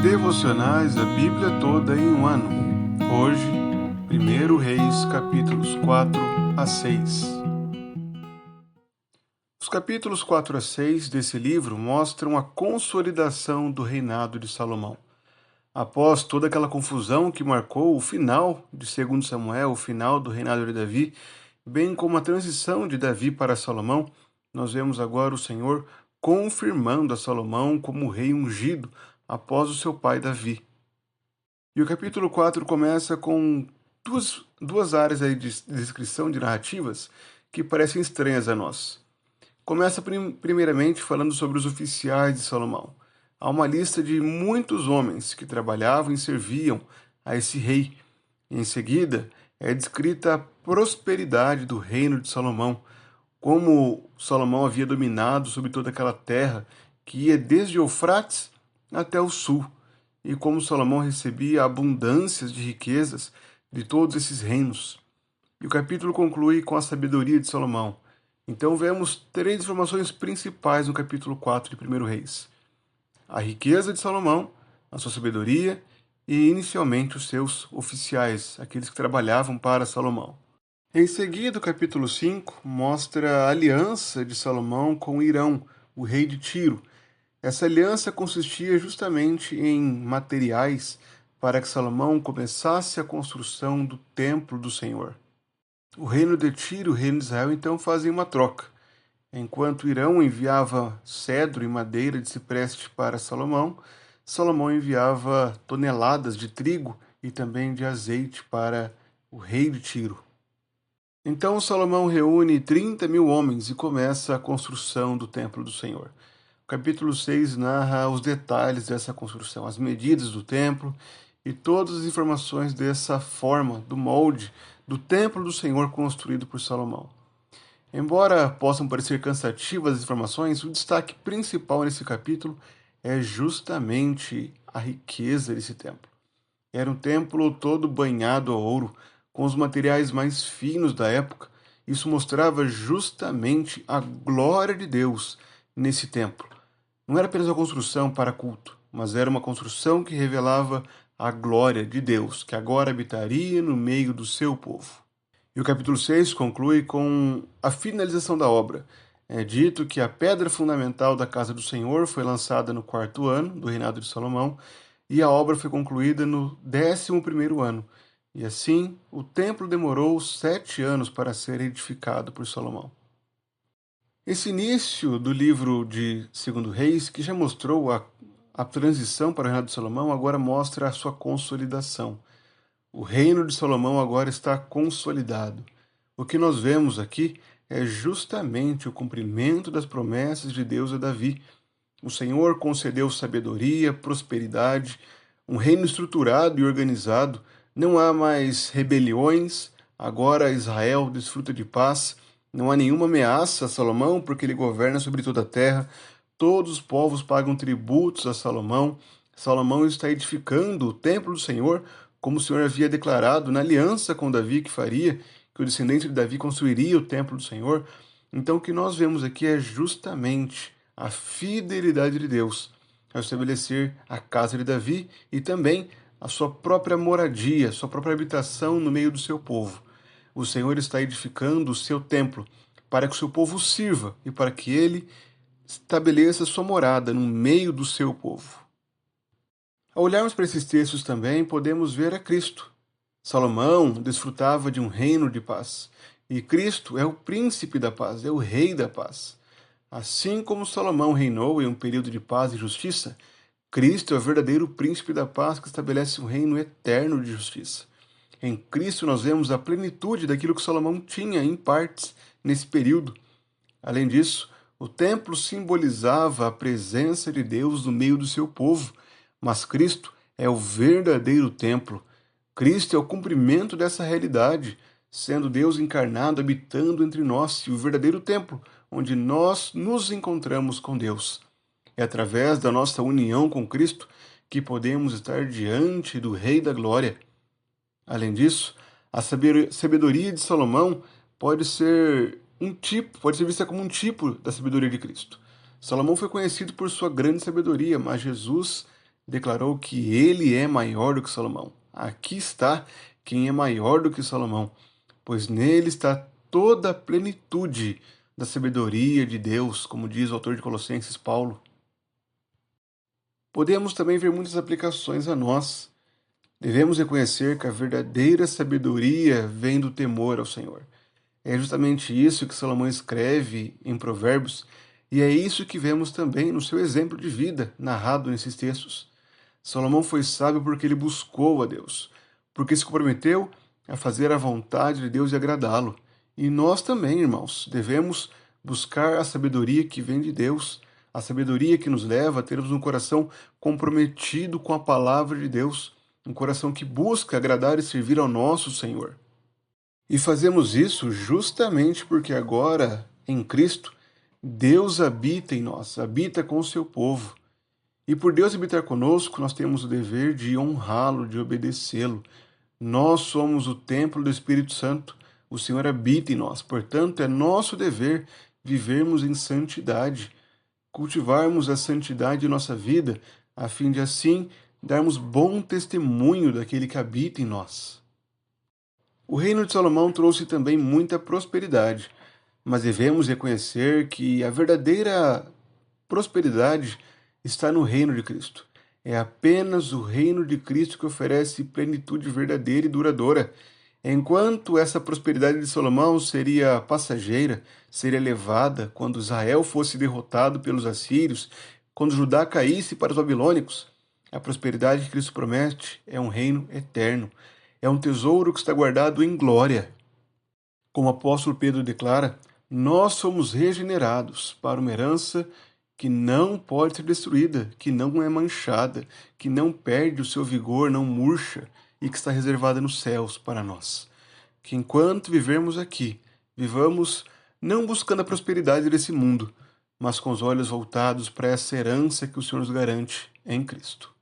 Devocionais da Bíblia toda em um ano. Hoje, 1 Reis, capítulos 4 a 6. Os capítulos 4 a 6 desse livro mostram a consolidação do reinado de Salomão. Após toda aquela confusão que marcou o final de 2 Samuel, o final do reinado de Davi, bem como a transição de Davi para Salomão, nós vemos agora o Senhor confirmando a Salomão como rei ungido após o seu pai Davi. E o capítulo 4 começa com duas áreas aí de descrição de narrativas que parecem estranhas a nós. Começa primeiramente falando sobre os oficiais de Salomão. Há uma lista de muitos homens que trabalhavam e serviam a esse rei. Em seguida, é descrita a prosperidade do reino de Salomão, como Salomão havia dominado sobre toda aquela terra que ia desde Eufrates até o sul, e como Salomão recebia abundâncias de riquezas de todos esses reinos. E o capítulo conclui com a sabedoria de Salomão. Então vemos três informações principais no capítulo 4 de 1 Reis: a riqueza de Salomão, a sua sabedoria e, inicialmente, os seus oficiais, aqueles que trabalhavam para Salomão. Em seguida, o capítulo 5 mostra a aliança de Salomão com Hirão, o rei de Tiro. Essa aliança consistia justamente em materiais para que Salomão começasse a construção do templo do Senhor. O reino de Tiro e o reino de Israel então fazem uma troca. Enquanto Hirão enviava cedro e madeira de cipreste para Salomão, Salomão enviava toneladas de trigo e também de azeite para o rei de Tiro. Então Salomão reúne 30.000 homens e começa a construção do templo do Senhor. O capítulo 6 narra os detalhes dessa construção, as medidas do templo e todas as informações dessa forma, do molde, do templo do Senhor construído por Salomão. Embora possam parecer cansativas as informações, o destaque principal nesse capítulo é justamente a riqueza desse templo. Era um templo todo banhado a ouro, com os materiais mais finos da época. Isso mostrava justamente a glória de Deus nesse templo. Não era apenas uma construção para culto, mas era uma construção que revelava a glória de Deus, que agora habitaria no meio do seu povo. E o capítulo 6 conclui com a finalização da obra. É dito que a pedra fundamental da casa do Senhor foi lançada no 4º ano do reinado de Salomão e a obra foi concluída no 11º ano. E assim, o templo demorou 7 anos para ser edificado por Salomão. Esse início do livro de 2 Reis, que já mostrou a transição para o reinado de Salomão, agora mostra a sua consolidação. O reino de Salomão agora está consolidado. O que nós vemos aqui é justamente o cumprimento das promessas de Deus a Davi. O Senhor concedeu sabedoria, prosperidade, um reino estruturado e organizado. Não há mais rebeliões, agora Israel desfruta de paz. Não há nenhuma ameaça a Salomão, porque ele governa sobre toda a terra. Todos os povos pagam tributos a Salomão. Salomão está edificando o templo do Senhor, como o Senhor havia declarado na aliança com Davi que faria, que o descendente de Davi construiria o templo do Senhor. Então o que nós vemos aqui é justamente a fidelidade de Deus ao estabelecer a casa de Davi e também a sua própria moradia, sua própria habitação no meio do seu povo. O Senhor está edificando o seu templo para que o seu povo sirva e para que ele estabeleça sua morada no meio do seu povo. Ao olharmos para esses textos também, podemos ver a Cristo. Salomão desfrutava de um reino de paz, e Cristo é o príncipe da paz, é o rei da paz. Assim como Salomão reinou em um período de paz e justiça, Cristo é o verdadeiro príncipe da paz que estabelece um reino eterno de justiça. Em Cristo nós vemos a plenitude daquilo que Salomão tinha em partes nesse período. Além disso, o templo simbolizava a presença de Deus no meio do seu povo, mas Cristo é o verdadeiro templo. Cristo é o cumprimento dessa realidade, sendo Deus encarnado, habitando entre nós, e o verdadeiro templo, onde nós nos encontramos com Deus. É através da nossa união com Cristo que podemos estar diante do Rei da Glória. Além disso, a sabedoria de Salomão pode ser vista como um tipo da sabedoria de Cristo. Salomão foi conhecido por sua grande sabedoria, mas Jesus declarou que ele é maior do que Salomão. Aqui está quem é maior do que Salomão, pois nele está toda a plenitude da sabedoria de Deus, como diz o autor de Colossenses, Paulo. Podemos também ver muitas aplicações a nós. Devemos reconhecer que a verdadeira sabedoria vem do temor ao Senhor. É justamente isso que Salomão escreve em Provérbios, e é isso que vemos também no seu exemplo de vida, narrado nesses textos. Salomão foi sábio porque ele buscou a Deus, porque se comprometeu a fazer a vontade de Deus e agradá-lo. E nós também, irmãos, devemos buscar a sabedoria que vem de Deus, a sabedoria que nos leva a termos um coração comprometido com a palavra de Deus, um coração que busca agradar e servir ao nosso Senhor. E fazemos isso justamente porque agora, em Cristo, Deus habita em nós, habita com o seu povo. E por Deus habitar conosco, nós temos o dever de honrá-lo, de obedecê-lo. Nós somos o templo do Espírito Santo. O Senhor habita em nós. Portanto, é nosso dever vivermos em santidade, cultivarmos a santidade em nossa vida, a fim de assim darmos bom testemunho daquele que habita em nós. O reino de Salomão trouxe também muita prosperidade, mas devemos reconhecer que a verdadeira prosperidade está no reino de Cristo. É apenas o reino de Cristo que oferece plenitude verdadeira e duradoura. Enquanto essa prosperidade de Salomão seria passageira, seria levada quando Israel fosse derrotado pelos assírios, quando Judá caísse para os babilônicos, a prosperidade que Cristo promete é um reino eterno. É um tesouro que está guardado em glória. Como o apóstolo Pedro declara, nós somos regenerados para uma herança que não pode ser destruída, que não é manchada, que não perde o seu vigor, não murcha e que está reservada nos céus para nós. Que enquanto vivermos aqui, vivamos não buscando a prosperidade desse mundo, mas com os olhos voltados para essa herança que o Senhor nos garante em Cristo.